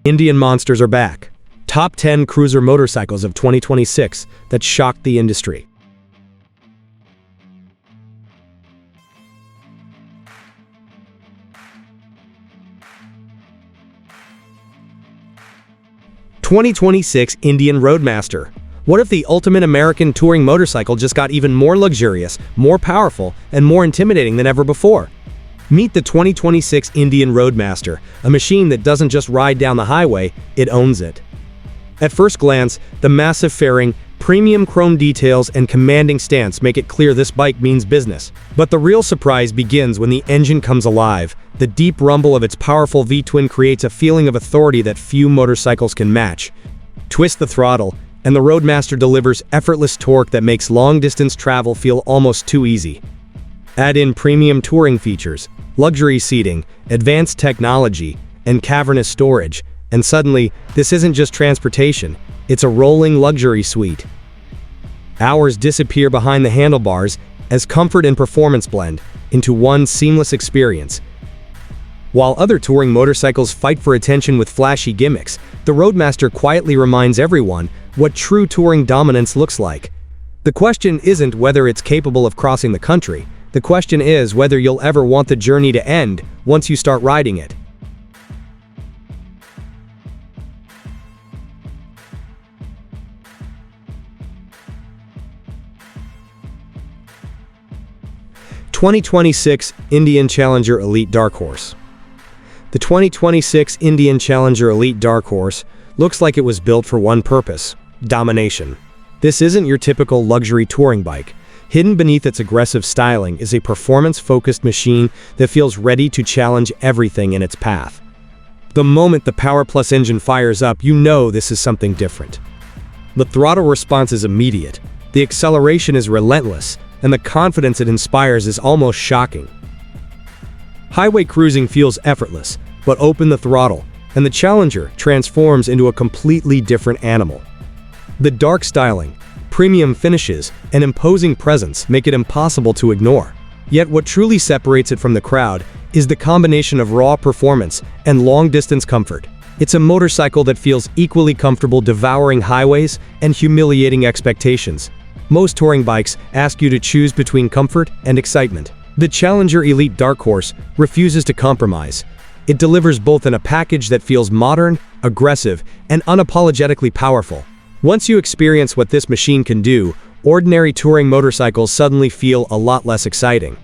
Indian monsters are back. Top 10 cruiser motorcycles of 2026 that shocked the industry. '26 Indian Roadmaster. What if the ultimate American touring motorcycle just got even more luxurious, more powerful, and more intimidating than ever before? Meet the 2026 Indian Roadmaster, a machine that doesn't just ride down the highway, it owns it. At first glance, the massive fairing, premium chrome details, and commanding stance make it clear this bike means business. But the real surprise begins when the engine comes alive. The deep rumble of its powerful V-twin creates a feeling of authority that few motorcycles can match. Twist the throttle, and the Roadmaster delivers effortless torque that makes long-distance travel feel almost too easy. Add in premium touring features, luxury seating, advanced technology, and cavernous storage, and suddenly, this isn't just transportation, it's a rolling luxury suite. Hours disappear behind the handlebars as comfort and performance blend into one seamless experience. While other touring motorcycles fight for attention with flashy gimmicks, the Roadmaster quietly reminds everyone what true touring dominance looks like. The question isn't whether it's capable of crossing the country. The question is whether you'll ever want the journey to end once you start riding it. '26 Indian Challenger Elite Dark Horse. The 2026 Indian Challenger Elite Dark Horse looks like it was built for one purpose: domination. This isn't your typical luxury touring bike. Hidden beneath its aggressive styling is a performance-focused machine that feels ready to challenge everything in its path. The moment the Power Plus engine fires up, you know this is something different. The throttle response is immediate, the acceleration is relentless, and the confidence it inspires is almost shocking. Highway cruising feels effortless, but open the throttle, and the Challenger transforms into a completely different animal. The dark styling, premium finishes, and imposing presence make it impossible to ignore. Yet what truly separates it from the crowd is the combination of raw performance and long-distance comfort. It's a motorcycle that feels equally comfortable devouring highways and humiliating expectations. Most touring bikes ask you to choose between comfort and excitement. The Challenger Elite Dark Horse refuses to compromise. It delivers both in a package that feels modern, aggressive, and unapologetically powerful. Once you experience what this machine can do, ordinary touring motorcycles suddenly feel a lot less exciting.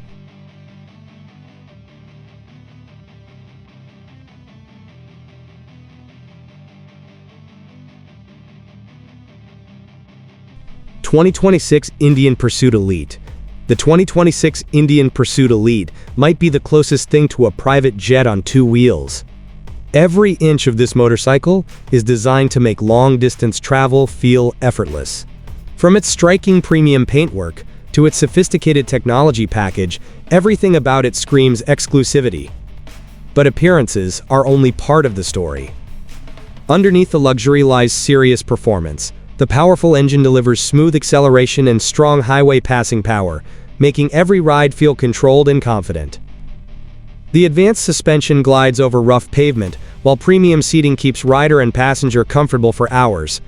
'26 Indian Pursuit Elite. The 2026 Indian Pursuit Elite might be the closest thing to a private jet on two wheels. Every inch of this motorcycle is designed to make long-distance travel feel effortless. From its striking premium paintwork to its sophisticated technology package, everything about it screams exclusivity. But appearances are only part of the story. Underneath the luxury lies serious performance. The powerful engine delivers smooth acceleration and strong highway passing power, making every ride feel controlled and confident. The advanced suspension glides over rough pavement, while premium seating keeps rider and passenger comfortable for hours.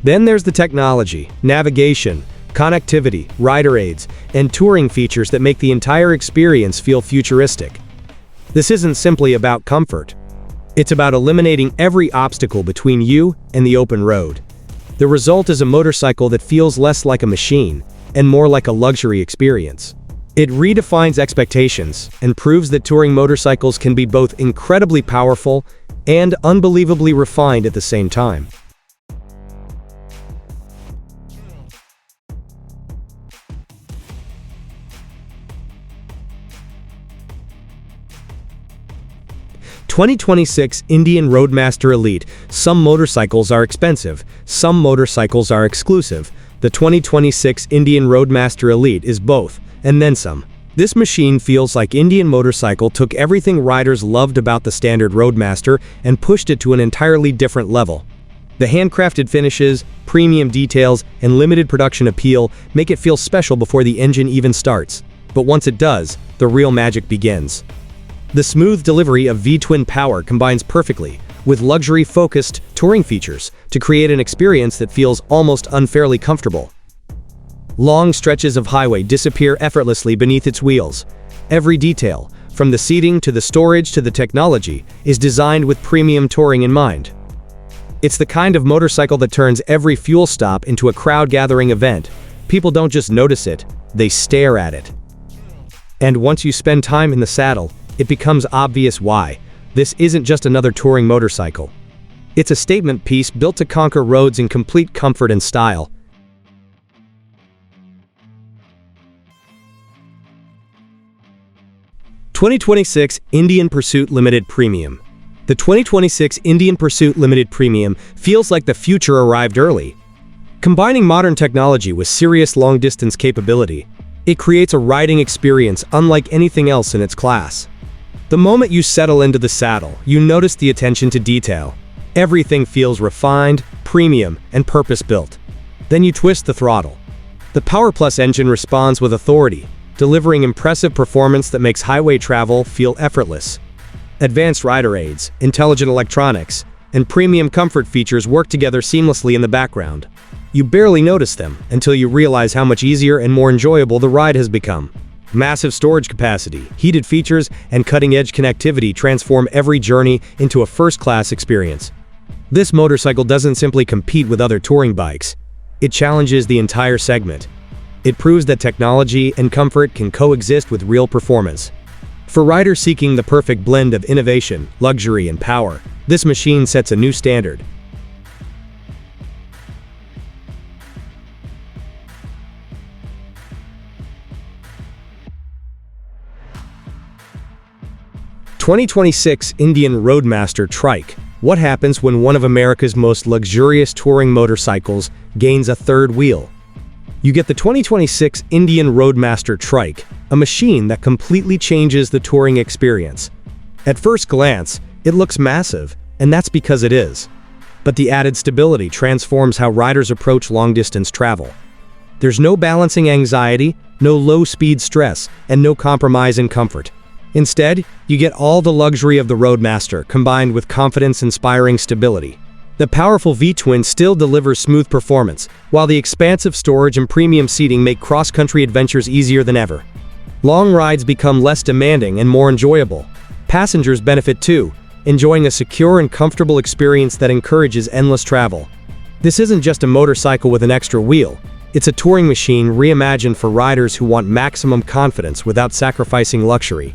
Then there's the technology, navigation, connectivity, rider aids, and touring features that make the entire experience feel futuristic. This isn't simply about comfort. It's about eliminating every obstacle between you and the open road. The result is a motorcycle that feels less like a machine and more like a luxury experience. It redefines expectations and proves that touring motorcycles can be both incredibly powerful and unbelievably refined at the same time. '26 Indian Roadmaster Elite. Some motorcycles are expensive, some motorcycles are exclusive. The 2026 Indian Roadmaster Elite is both, and then some. This machine feels like Indian Motorcycle took everything riders loved about the standard Roadmaster and pushed it to an entirely different level. The handcrafted finishes, premium details, and limited production appeal make it feel special before the engine even starts. But once it does, the real magic begins. The smooth delivery of V-twin power combines perfectly, with luxury-focused touring features to create an experience that feels almost unfairly comfortable. Long stretches of highway disappear effortlessly beneath its wheels. Every detail, from the seating to the storage to the technology, is designed with premium touring in mind. It's the kind of motorcycle that turns every fuel stop into a crowd-gathering event. People don't just notice it, they stare at it. And once you spend time in the saddle, it becomes obvious why. This isn't just another touring motorcycle. It's a statement piece built to conquer roads in complete comfort and style. "2026 Indian Pursuit Limited Premium." The 2026 Indian Pursuit Limited Premium feels like the future arrived early. Combining modern technology with serious long-distance capability, it creates a riding experience unlike anything else in its class. The moment you settle into the saddle, you notice the attention to detail. Everything feels refined, premium, and purpose-built. Then you twist the throttle. The Power Plus engine responds with authority, delivering impressive performance that makes highway travel feel effortless. Advanced rider aids, intelligent electronics, and premium comfort features work together seamlessly in the background. You barely notice them until you realize how much easier and more enjoyable the ride has become. Massive storage capacity, heated features, and cutting-edge connectivity transform every journey into a first-class experience. This motorcycle doesn't simply compete with other touring bikes. It challenges the entire segment. It proves that technology and comfort can coexist with real performance. For riders seeking the perfect blend of innovation, luxury, and power, this machine sets a new standard. "2026 Indian Roadmaster Trike." What happens when one of America's most luxurious touring motorcycles gains a third wheel? You get the 2026 Indian Roadmaster Trike, a machine that completely changes the touring experience. At first glance, it looks massive, and that's because it is. But the added stability transforms how riders approach long-distance travel. There's no balancing anxiety, no low-speed stress, and no compromise in comfort. Instead, you get all the luxury of the Roadmaster combined with confidence-inspiring stability. The powerful V-twin still delivers smooth performance, while the expansive storage and premium seating make cross-country adventures easier than ever. Long rides become less demanding and more enjoyable. Passengers benefit too, enjoying a secure and comfortable experience that encourages endless travel. This isn't just a motorcycle with an extra wheel. It's a touring machine reimagined for riders who want maximum confidence without sacrificing luxury.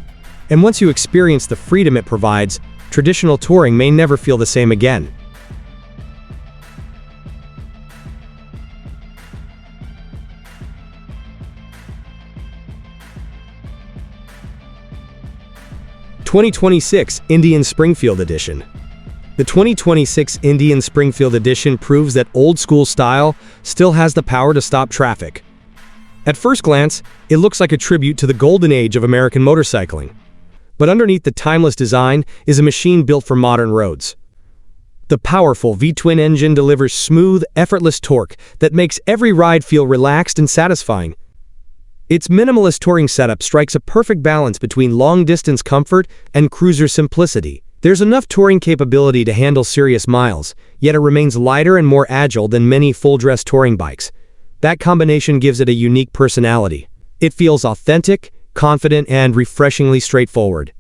And once you experience the freedom it provides, traditional touring may never feel the same again. "2026 Indian Springfield Edition." The 2026 Indian Springfield Edition proves that old-school style still has the power to stop traffic. At first glance, it looks like a tribute to the golden age of American motorcycling. But underneath the timeless design is a machine built for modern roads. The powerful V-twin engine delivers smooth, effortless torque that makes every ride feel relaxed and satisfying. Its minimalist touring setup strikes a perfect balance between long-distance comfort and cruiser simplicity. There's enough touring capability to handle serious miles, yet it remains lighter and more agile than many full-dress touring bikes. That combination gives it a unique personality. It feels authentic, confident, and refreshingly straightforward.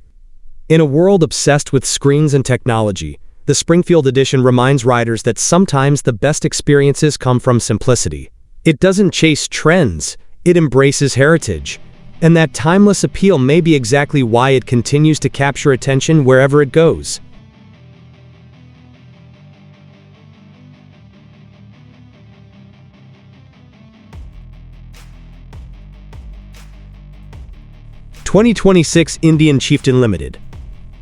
In a world obsessed with screens and technology, the Springfield Edition reminds riders that sometimes the best experiences come from simplicity. It doesn't chase trends. It embraces heritage. And that timeless appeal may be exactly why it continues to capture attention wherever it goes. "2026 Indian Chieftain Limited."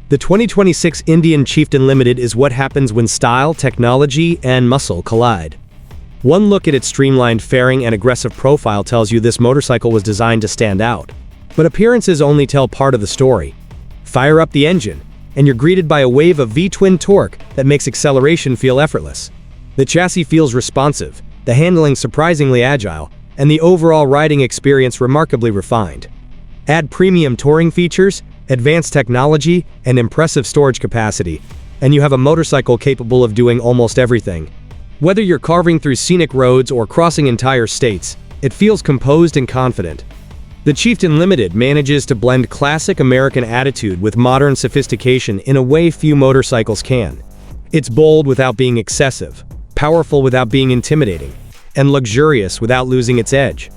The 2026 Indian Chieftain Limited is what happens when style, technology, and muscle collide. One look at its streamlined fairing and aggressive profile tells you this motorcycle was designed to stand out. But appearances only tell part of the story. Fire up the engine, and you're greeted by a wave of V-twin torque that makes acceleration feel effortless. The chassis feels responsive, the handling surprisingly agile, and the overall riding experience remarkably refined. Add premium touring features, advanced technology, and impressive storage capacity, and you have a motorcycle capable of doing almost everything. Whether you're carving through scenic roads or crossing entire states, it feels composed and confident. The Chieftain Limited manages to blend classic American attitude with modern sophistication in a way few motorcycles can. It's bold without being excessive, powerful without being intimidating, and luxurious without losing its edge.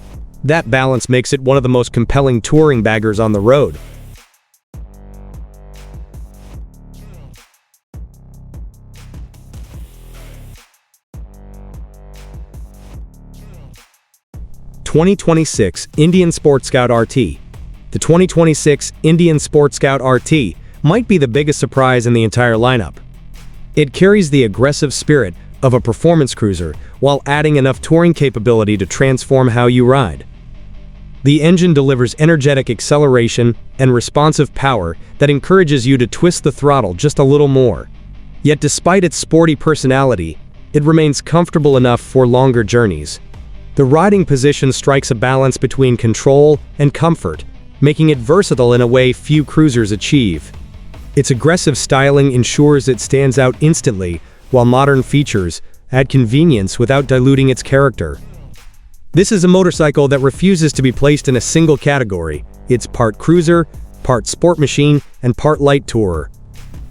That balance makes it one of the most compelling touring baggers on the road. (2026) Indian Sport Scout RT. The 2026 Indian Sport Scout RT might be the biggest surprise in the entire lineup. It carries the aggressive spirit of a performance cruiser while adding enough touring capability to transform how you ride. The engine delivers energetic acceleration and responsive power that encourages you to twist the throttle just a little more. Yet despite its sporty personality, it remains comfortable enough for longer journeys. The riding position strikes a balance between control and comfort, making it versatile in a way few cruisers achieve. Its aggressive styling ensures it stands out instantly, while modern features add convenience without diluting its character. This is a motorcycle that refuses to be placed in a single category. It's part cruiser, part sport machine, and part light tourer.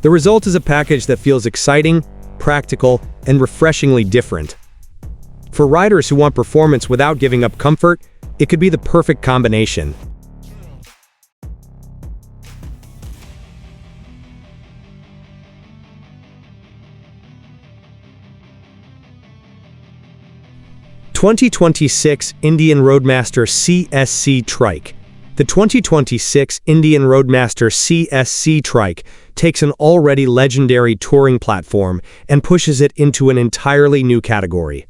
The result is a package that feels exciting, practical, and refreshingly different. For riders who want performance without giving up comfort, it could be the perfect combination. (2026) Indian Roadmaster CSC Trike. The 2026 Indian Roadmaster CSC Trike takes an already legendary touring platform and pushes it into an entirely new category.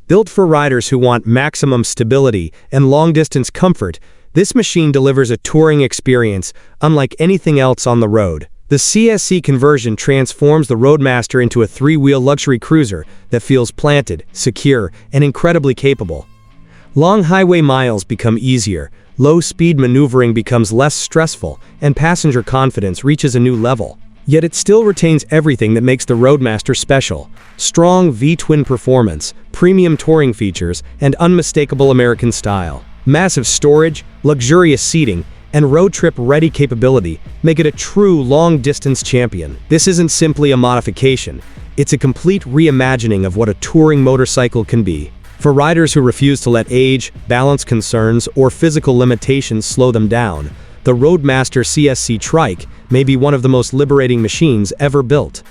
Built for riders who want maximum stability and long-distance comfort, this machine delivers a touring experience unlike anything else on the road. The CSC conversion transforms the Roadmaster into a three-wheel luxury cruiser that feels planted, secure, and incredibly capable. Long highway miles become easier, low-speed maneuvering becomes less stressful, and passenger confidence reaches a new level. Yet it still retains everything that makes the Roadmaster special: strong V-twin performance, premium touring features, and unmistakable American style. Massive storage, luxurious seating, and road trip-ready capability make it a true long-distance champion. This isn't simply a modification, it's a complete reimagining of what a touring motorcycle can be. For riders who refuse to let age, balance concerns, or physical limitations slow them down, the Roadmaster CSC Trike may be one of the most liberating machines ever built.